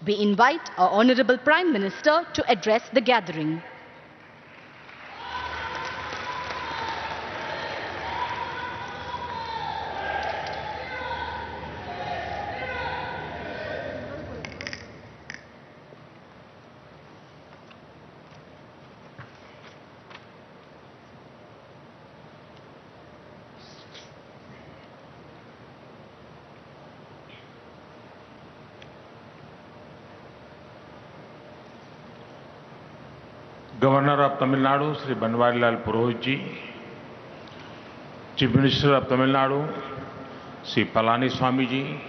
We invite our Honorable Prime Minister to address the gathering. Governor of Tamil Nadu, Sri Banwarilal Purohit ji, Chief Minister of Tamil Nadu, Sri Palaniswamy ji,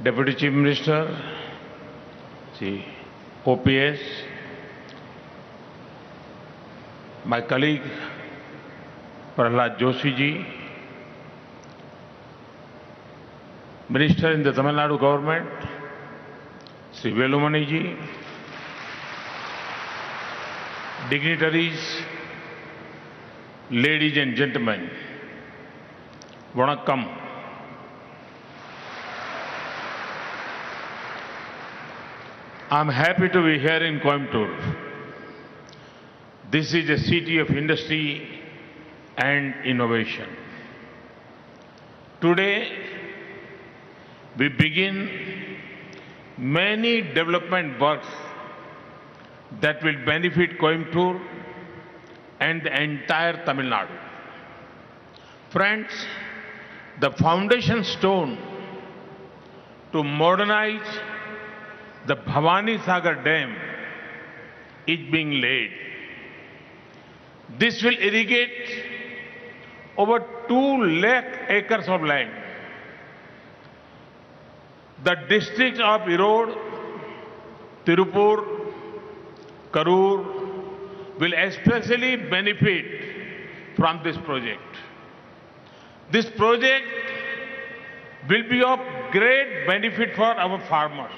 Deputy Chief Minister, Sri OPS, my colleague Prahlad Joshi ji, Minister in the Tamil Nadu government, Sri Velumani ji, dignitaries, ladies and gentlemen, Vanakkam. I'm happy to be here in Coimbatore. This is a city of industry and innovation. Today, we begin many development works that will benefit Coimbatore and the entire Tamil Nadu. Friends, the foundation stone to modernize the Bhavani Sagar Dam is being laid. This will irrigate over 2 lakh acres of land. The districts of Erode, Tirupur, Karur will especially benefit from this project. This project will be of great benefit for our farmers.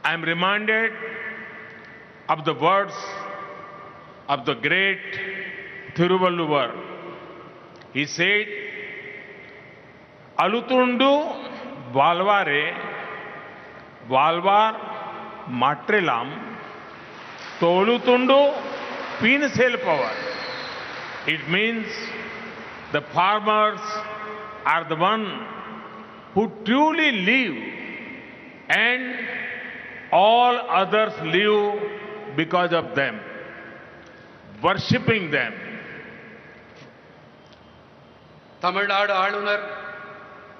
I am reminded of the words of the great Thiruvalluvar. He said, Alutundu Valvare, Valvar Matrelam, Tolutundu Pinsel power. It means the farmers are the one who truly live and all others live because of them, worshipping them. Tamil Nadu ஆளுநர்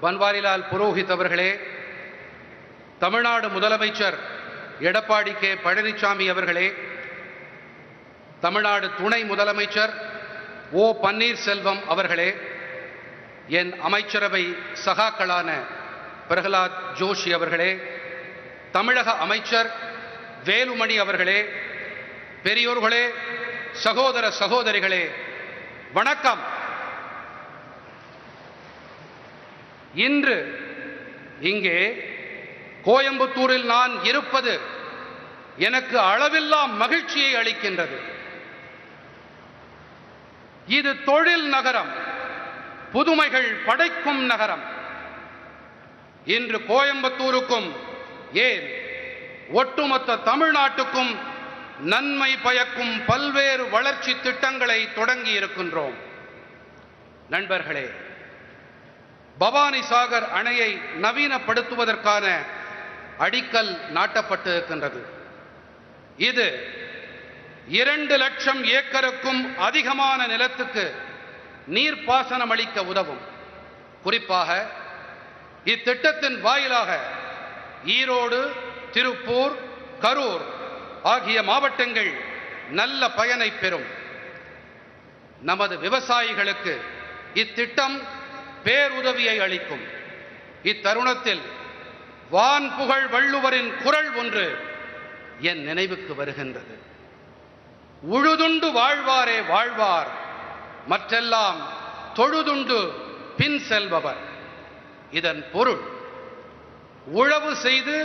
பன்வாரிலால் புரோஹித் அவர்களே, தமிழ்நாடு முதலமைச்சர் Edappadi K Palaniswami அவர்களே, தமிழ்நாடு துணை முதலமைச்சர் ஓ பன்னீர்செல்வம் அவர்களே, என் அமைச்சரவை சகாக்களான பிரகலாத் ஜோஷி அவர்களே, தமிழக அமைச்சர் வேலுமணி அவர்களே, பெரியோர்களே, சகோதர சகோதரிகளே, வணக்கம். இன்று இங்கே கோயம்புத்தூரில் நான் இருப்பது எனக்கு அளவில்லா மகிழ்ச்சியை அளிக்கின்றது. இது தொழில் நகரம், புதுமைகள் படைக்கும் நகரம். இன்று கோயம்புத்தூருக்கும் ஏன் ஒட்டுமொத்த தமிழ்நாட்டுக்கும் நன்மை பயக்கும் பல்வேறு வளர்ச்சி திட்டங்களை தொடங்கி இருக்கின்றோம். நண்பர்களே, பவானி சாகர் அணையை நவீனப்படுத்துவதற்கான அடிக்கல் நாட்டப்பட்டு இருக்கின்றது. இது 2 லட்சம் ஏக்கருக்கும் அதிகமான நிலத்துக்கு நீர்ப்பாசனம் அளிக்க உதவும். குறிப்பாக இத்திட்டத்தின் வாயிலாக ஈரோடு, திருப்பூர், கரூர் ஆகிய மாவட்டங்கள் நல்ல பயனை பெறும். நமது விவசாயிகளுக்கு இத்திட்டம் பேருதவியை அளிக்கும். இத்தருணத்தில் வான் புகழ் வள்ளுவரின் குரல் ஒன்று என் நினைவுக்கு வருகின்றது. உழுதுண்டு வாழ்வாரே வாழ்வார், மற்றெல்லாம் தொழுதுண்டு பின் செல்பவர். இதன் பொருள், உழவு செய்து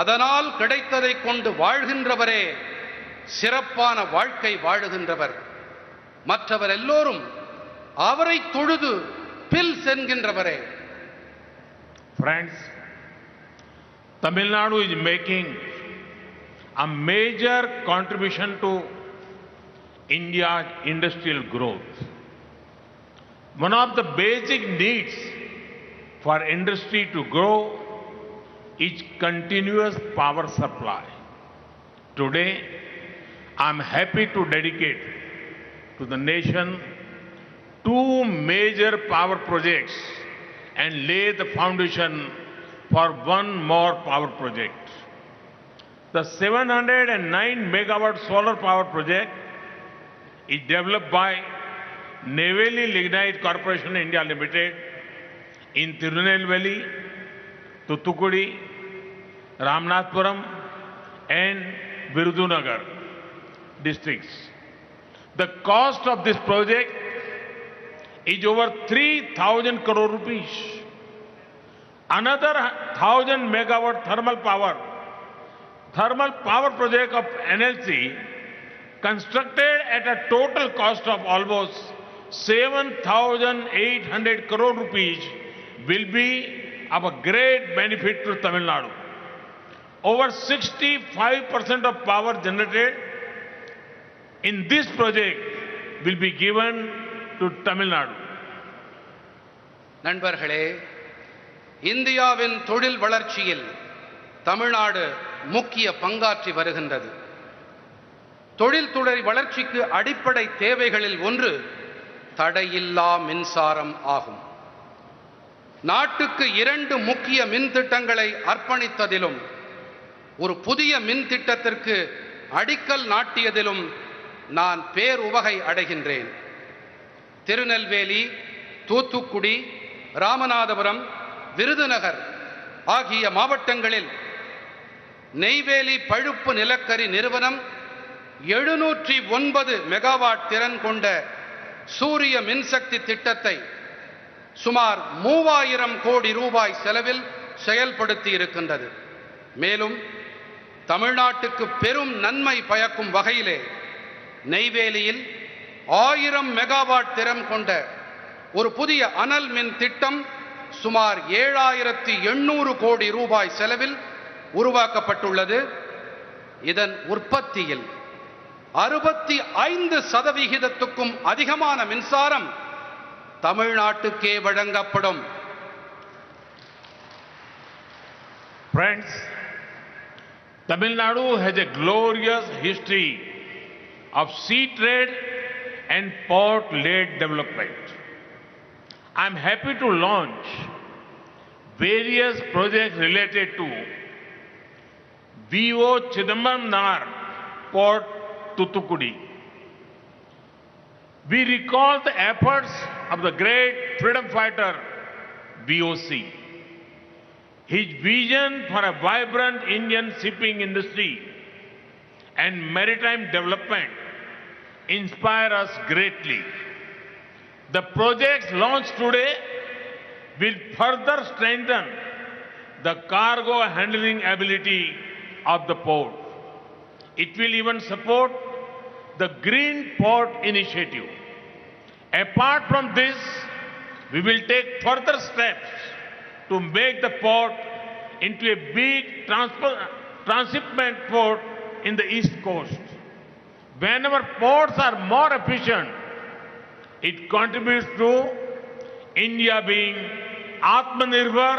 அதனால் கிடைத்ததை கொண்டு வாழ்கின்றவரே சிறப்பான வாழ்க்கை வாழுகின்றவர். மற்றவர் எல்லோரும் அவரை தொழுது bill சென்கின்றவரே. Friends, Tamil Nadu is making a major contribution to India's industrial growth. One of the basic needs for industry to grow is continuous power supply. Today, I am happy to dedicate to the nation two major power projects and lay the foundation for one more power project. The 709 megawatt solar power project is developed by Neyveli Lignite Corporation India Limited in Tirunelveli, Thoothukudi, Ramanathapuram and Virudunagar districts. The cost of this project is over 3,000 crore rupees. Another 1,000 megawatt thermal power project of NLC constructed at a total cost of almost 7,800 crore rupees will be of a great benefit to Tamil Nadu. Over 65% of power generated in this project will be given to Tamil Nadu. நண்பர்களே, இந்தியாவின் தொழில் வளர்ச்சியில் தமிழ்நாடு முக்கிய பங்காற்றி வருகின்றது. தொழில்துறை வளர்ச்சிக்கு அடிப்படை தேவைகளில் ஒன்று தடையில்லா மின்சாரம் ஆகும். நாட்டுக்கு 2 முக்கிய மின் திட்டங்களை அர்ப்பணித்ததிலும் ஒரு புதிய மின் திட்டத்திற்கு அடிக்கல் நாட்டியதிலும் நான் பேருவகை அடைகின்றேன். திருநெல்வேலி, தூத்துக்குடி, ராமநாதபுரம், விருதுநகர் ஆகிய மாவட்டங்களில் நெய்வேலி பழுப்பு நிலக்கரி நிறுவனம் 709 மெகாவாட் திறன் கொண்ட சூரிய மின்சக்தி திட்டத்தை சுமார் 3000 கோடி ரூபாய் செலவில் செயல்படுத்தி இருக்கின்றது. மேலும் தமிழ்நாட்டுக்கு பெரும் நன்மை பயக்கும் வகையிலே நெய்வேலியில் 1000 மெகாவாட் திறன் கொண்ட ஒரு புதிய அனல் மின் திட்டம் சுமார் 7,800 கோடி ரூபாய் செலவில் உருவாக்கப்பட்டுள்ளது. இதன் உற்பத்தியில் 65% அதிகமான மின்சாரம் தமிழ்நாட்டுக்கே வழங்கப்படும். Friends, Tamil Nadu has a glorious history of sea trade and port-led development. I am happy to launch various projects related to V.O. Chidambaram Nagar Port, Thoothukudi. We recall the efforts of the great freedom fighter VOC. His vision for a vibrant Indian shipping industry and maritime development inspire us greatly. The projects launched today will further strengthen the cargo handling ability of the port. It will even support the Green Port Initiative. Apart from this, we will take further steps to make the port into a big transshipment port in the East Coast. Whenever ports are more efficient, it contributes to India being Atmanirbhar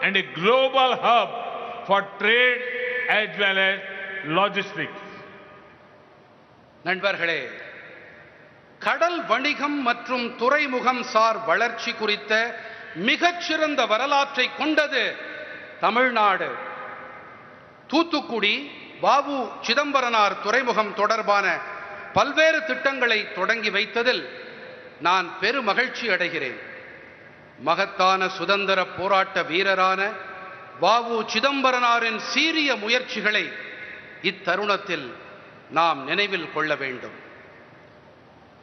and a global hub for trade as well as logistics. நண்பர்களே, கடல் வணிகம் மற்றும் துறைமுகம் sir வளர்ச்சி குறித்த மிகச்சிறந்த வரலாற்றை கொண்டது தமிழ்நாடு. தூத்துக்குடி வ.உ. சிதம்பரனார் துறைமுகம் தொடர்பான பல்வேறு திட்டங்களை தொடங்கி வைத்ததில் நான் பெருமகிழ்ச்சி அடைகிறேன். மகத்தான சுதந்திர போராட்ட வீரரான வ.உ. சிதம்பரனாரின் சீரிய முயற்சிகளை இத்தருணத்தில் நாம் நினைவில் கொள்ள வேண்டும்.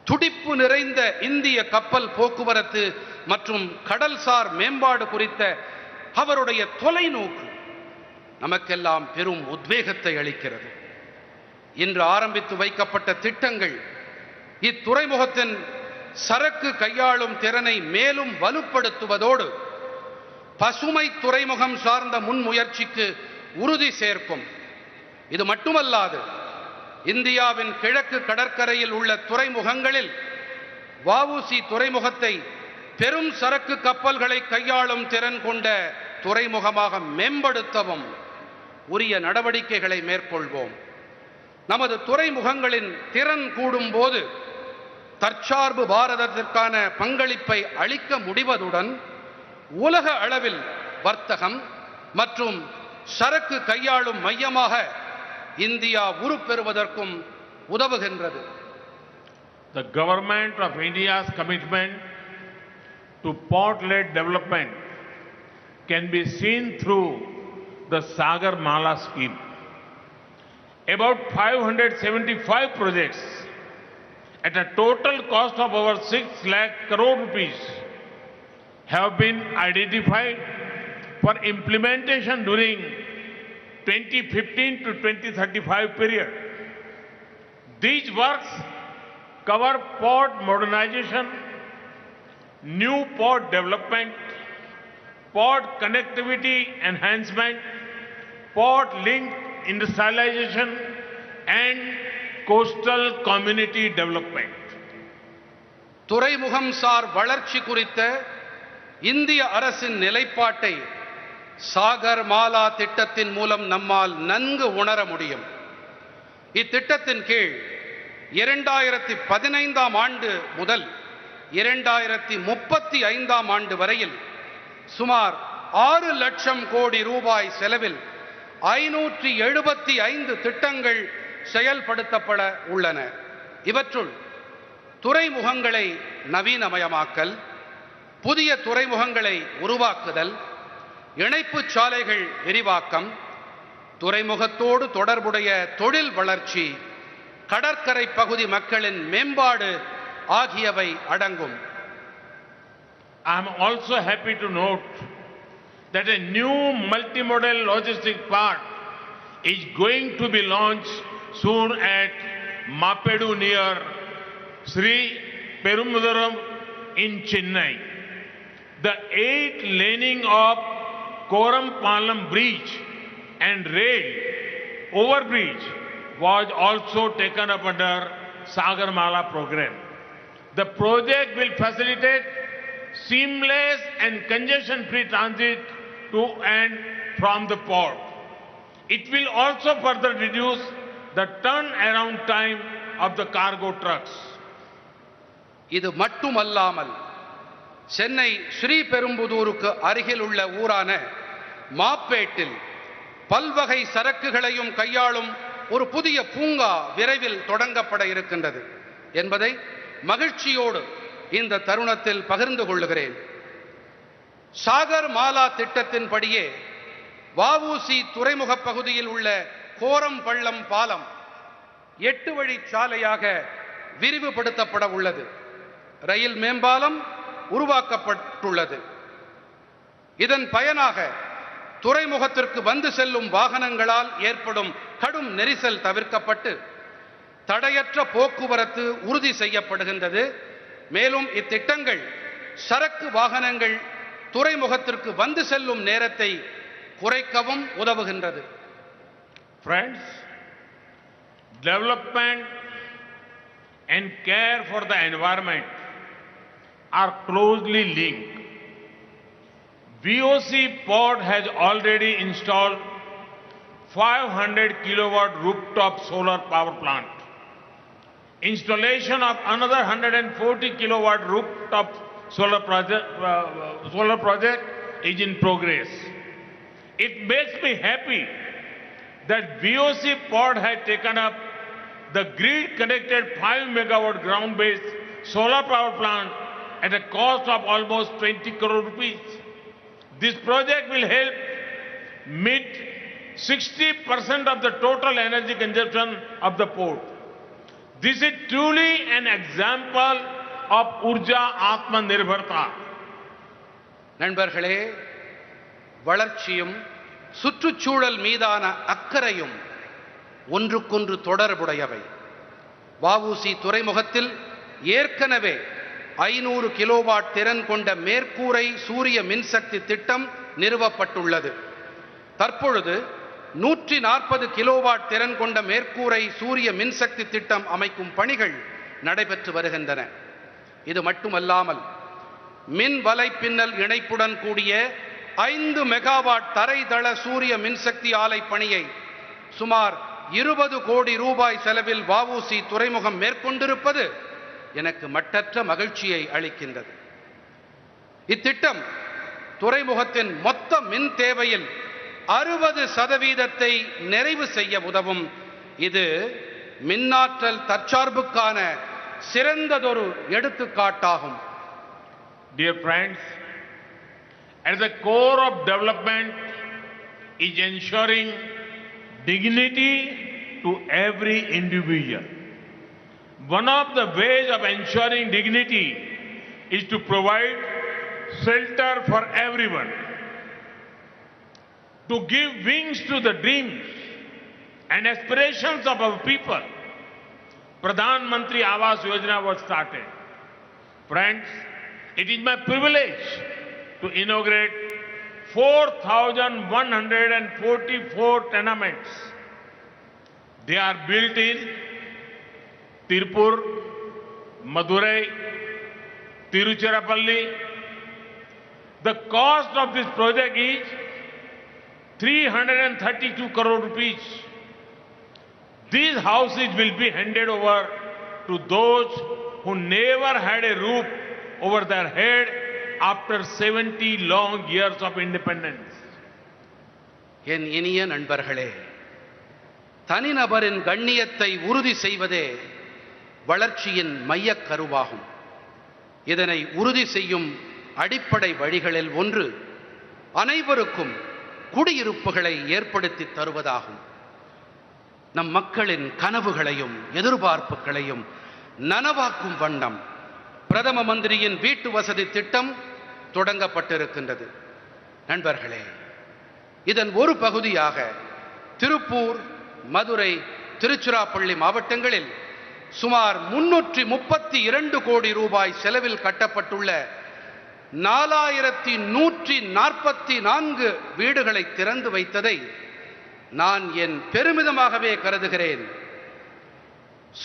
துடிப்பு நிறைந்த இந்திய கப்பல் போக்குவரத்து மற்றும் கடல்சார் மேம்பாடு குறித்த அவருடைய தொலைநோக்கு நமக்கெல்லாம் பெரும் உத்வேகத்தை அளிக்கிறது. இன்று ஆரம்பித்து வைக்கப்பட்ட திட்டங்கள் இத்துறைமுகத்தின் சரக்கு கையாளும் திறனை மேலும் வலுப்படுத்துவதோடு பசுமை துறைமுகம் சார்ந்த முன்முயற்சிக்கு உறுதி சேர்க்கும். இது மட்டுமல்லாது இந்தியாவின் கிழக்கு கடற்கரையில் உள்ள துறைமுகங்களில் வஉசி துறைமுகத்தை பெரும் சரக்கு கப்பல்களை கையாளும் திறன் கொண்ட துறைமுகமாக மேம்படுத்தவும் உரிய நடவடிக்கைகளை மேற்கொள்வோம். நமது துறைமுகங்களின் திறன் கூடும்போது தற்சார்பு பாரதத்திற்கான பங்களிப்பை அளிக்க முடிவதுடன் உலக அளவில் வர்த்தகம் மற்றும் சரக்கு கையாளும் மையமாக இந்தியா உருப்பெறுவதற்கும் உதவுகின்றது. The government of India's commitment to port-led development can be seen through the Sagar Mala scheme. About 575 projects at a total cost of over 6 lakh crore rupees have been identified for implementation during 2015 to 2035 period. These works cover port modernization, new port development, port connectivity enhancement, port link industrialization and coastal community development. துறைமுகம் sir வளர்ச்சி குறித்த இந்திய அரசின் நிலைப்பாட்டை சாகர் மாலா திட்டத்தின் மூலம் நம்மால் நன்கு உணர முடியும். இத்திட்டத்தின் கீழ் 2015ஆம் ஆண்டு முதல் 2035ஆம் ஆண்டு வரையில் சுமார் 6 லட்சம் கோடி ரூபாய் செலவில் 575 திட்டங்கள் செயல்படுத்தப்பட உள்ளன. இவற்றுள் துறைமுகங்களை நவீனமயமாக்கல், புதிய துறைமுகங்களை உருவாக்குதல், இணைப்புச் சாலைகள் விரிவாக்கம், துறைமுகத்தோடு தொடர்புடைய தொழில் வளர்ச்சி, கடற்கரை பகுதி மக்களின் மேம்பாடு ஆகியவை அடங்கும். I am also happy to note that a new multimodal logistics park is going to be launched soon at Mapedu near Sri Perumbuduram in Chennai. The 8-laning of Korampalam Bridge and rail overbridge was also taken up under Sagarmala program. The project will facilitate seamless and congestion-free transit to and from the port. It will also further reduce the turnaround time of the cargo trucks. இது மட்டுமல்லாமல் சென்னை ஸ்ரீபெரும்புதூருக்கு அருகில் உள்ள ஊரான மாப்பேட்டில் பல்வகை சரக்குகளையும் கையாளும் ஒரு புதிய பூங்கா விரைவில் தொடங்கப்பட இருக்கின்றது என்பதை மகிழ்ச்சியோடு இந்த தருணத்தில் பகிர்ந்து கொள்கிறேன். சாகர் மாலா திட்டத்தின்படியே வஉசி துறைமுக பகுதியில் உள்ள கோரம்பள்ளம் பாலம் 8 வழி சாலையாக விரிவுபடுத்தப்பட உள்ளது. ரயில் மேம்பாலம் உருவாக்கப்பட்டுள்ளது. இதன் பயனாக துறைமுகத்திற்கு வந்து செல்லும் வாகனங்களால் ஏற்படும் கடும் நெரிசல் தவிர்க்கப்பட்டு தடையற்ற போக்குவரத்து உறுதி செய்யப்படுகின்றது. மேலும் இத்திட்டங்கள் சரக்கு வாகனங்கள் துறைமுகத்திற்கு வந்து செல்லும் நேரத்தை குறைக்கவும் உதவுகின்றது. Friends, development and care for the environment are closely linked. VOC port has already installed 500 kilowatt rooftop solar power plant. Installation of another 140 kilowatt rooftop solar project is in progress. It makes me happy that VOC port has taken up the grid-connected 5 megawatt ground-based solar power plant at a cost of almost 20 crore rupees. This project will help meet 60% of the total energy consumption of the port. This is truly an example of Urja Atmanirbharta. நண்பர்களே, வளர்ச்சியும் சுற்றுச்சூழல் மீதான அக்கறையும் ஒன்றுக்கொன்று தொடர்புடையவை. வஉசி துறைமுகத்தில் ஏற்கனவே 500 kilowatt திறன் கொண்ட மேற்கூரை சூரிய மின்சக்தி திட்டம் நிறுவப்பட்டுள்ளது. தற்பொழுது 140 கிலோவாட் திறன் கொண்ட மேற்கூரை சூரிய மின்சக்தி திட்டம் அமைக்கும் பணிகள் நடைபெற்று வருகின்றன. இது மட்டுமல்லாமல் மின் வலைப்பின்னல் இணைப்புடன் கூடிய 5 மெகாவாட் தரைதள சூரிய மின்சக்தி ஆலை பணியை சுமார் 20 கோடி ரூபாய் செலவில் வஉசி துறைமுகம் மேற்கொண்டிருப்பது எனக்கு மட்டற்ற மகிழ்ச்சியை அளிக்கின்றது. இத்திட்டம் துறைமுகத்தின் மொத்த மின் தேவையில் 60% நிறைவு செய்ய உதவும். இது மின்னாற்றல் தற்சார்புக்கான சிறந்ததொரு எடுத்துக்காட்டாகும். Dear friends, at the core of development is ensuring dignity to every individual. One of the ways of ensuring dignity is to provide shelter for everyone, to give wings to the dreams and aspirations of our people. Pradhan Mantri Awas Yojana was started. Friends, it is my privilege to inaugurate 4,144 tenements. They are built in Tirupur, Madurai, Tiruchirappalli. The cost of this project is 332 crore rupees. These houses will be handed over to those who never had a roof over their head after 70 long years of independence. என் இனிய நண்பர்களே, தனிநபரின் கண்ணியத்தை உறுதி செய்வதே வளர்ச்சியின் மையக் கருவாகும். இதனை உறுதி செய்யும் அடிப்படை வழிகளில் ஒன்று அனைவருக்கும் குடியிருப்புகளை ஏற்படுத்தி தருவதாகும். நம் மக்களின் கனவுகளையும் எதிர்பார்ப்புகளையும் நனவாக்கும் வண்ணம் பிரதம மந்திரியின் வீட்டு வசதி திட்டம் தொடங்கப்பட்டிருக்கின்றது. நண்பர்களே, இதன் ஒரு பகுதியாக திருப்பூர், மதுரை, திருச்சிராப்பள்ளி மாவட்டங்களில் சுமார் 332 கோடி ரூபாய் செலவில் கட்டப்பட்டுள்ள 4144 வீடுகளை திறந்து வைத்ததை நான் என் பெருமிதமாகவே கருதுகிறேன்.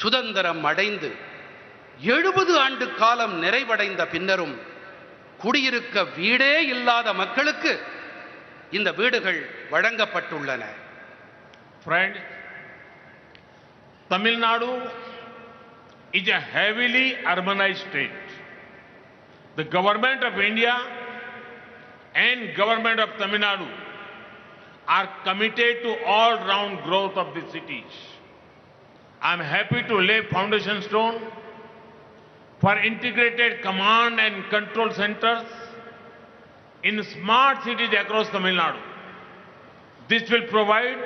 சுதந்திரம் அடைந்து 70 ஆண்டு காலம் நிறைவடைந்த பின்னரும் குடியிருக்க வீடே இல்லாத மக்களுக்கு இந்த வீடுகள் வழங்கப்பட்டுள்ளன. Friends, Tamil Nadu is a heavily urbanized state. The government of India and government of Tamil Nadu are committed to all-round growth of the cities. I am happy to lay foundation stone for integrated command and control centers in smart cities across Tamil Nadu. This will provide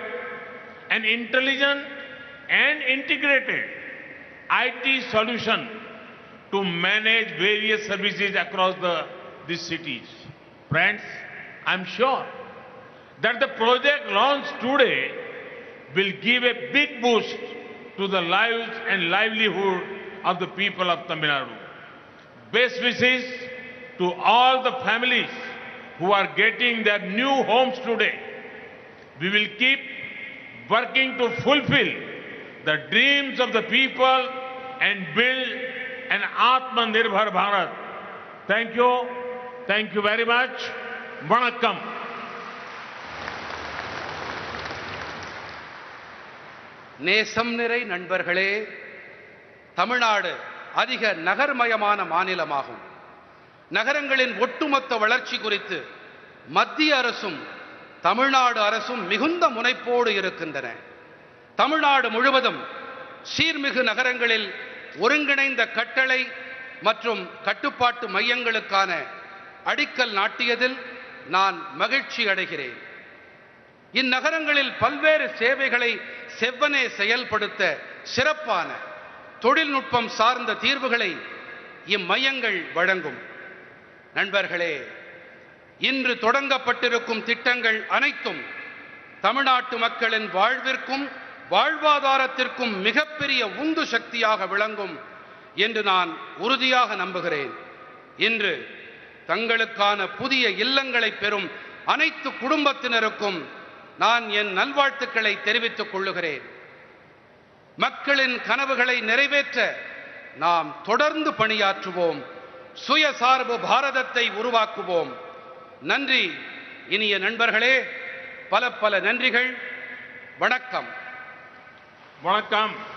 an intelligent and integrated IT solution to manage various services across these cities. Friends, I am sure that the project launched today will give a big boost to the lives and livelihood of the people of Tamil Nadu. Best wishes to all the families who are getting their new homes today. We will keep working to fulfill the dreams of the people and build an Atmanirbhar Bharat. Thank you. Thank you very much. Vanakkam. நேசம் நிறை நண்பர்களே, தமிழ்நாடு அதிக நகர்மயமான மாநிலமாகும். நகரங்களின் ஒட்டுமொத்த வளர்ச்சி குறித்து மத்திய அரசும் தமிழ்நாடு அரசும் மிகுந்த முனைப்போடு இருக்கின்றன. தமிழ்நாடு முழுவதும் சீர்மிகு நகரங்களில் ஒருங்கிணைந்த கட்டளை மற்றும் கட்டுப்பாட்டு மையங்களுக்கான அடிக்கல் நாட்டியதில் நான் மகிழ்ச்சி அடைகிறேன். இந்நகரங்களில் பல்வேறு சேவைகளை செவ்வனே செயல்படுத்த சிறப்பான தொழில்நுட்பம் சார்ந்த தீர்வுகளை இம்மையங்கள் வழங்கும். நண்பர்களே, இன்று தொடங்கப்பட்டிருக்கும் திட்டங்கள் அனைத்தும் தமிழ்நாட்டு மக்களின் வாழ்விற்கும் வாழ்வாதாரத்திற்கும் மிகப்பெரிய உந்து சக்தியாக விளங்கும் என்று நான் உறுதியாக நம்புகிறேன். இன்று தங்களுக்கான புதிய இல்லங்களை பெறும் அனைத்து குடும்பத்தினருக்கும் நான் என் நல்வாழ்த்துக்களை தெரிவித்துக் கொள்ளுகிறேன். மக்களின் கனவுகளை நிறைவேற்ற நாம் தொடர்ந்து பணியாற்றுவோம். சுயசார்பு பாரதத்தை உருவாக்குவோம். நன்றி இனிய நண்பர்களே, பல பல நன்றிகள். வணக்கம். வணக்கம்.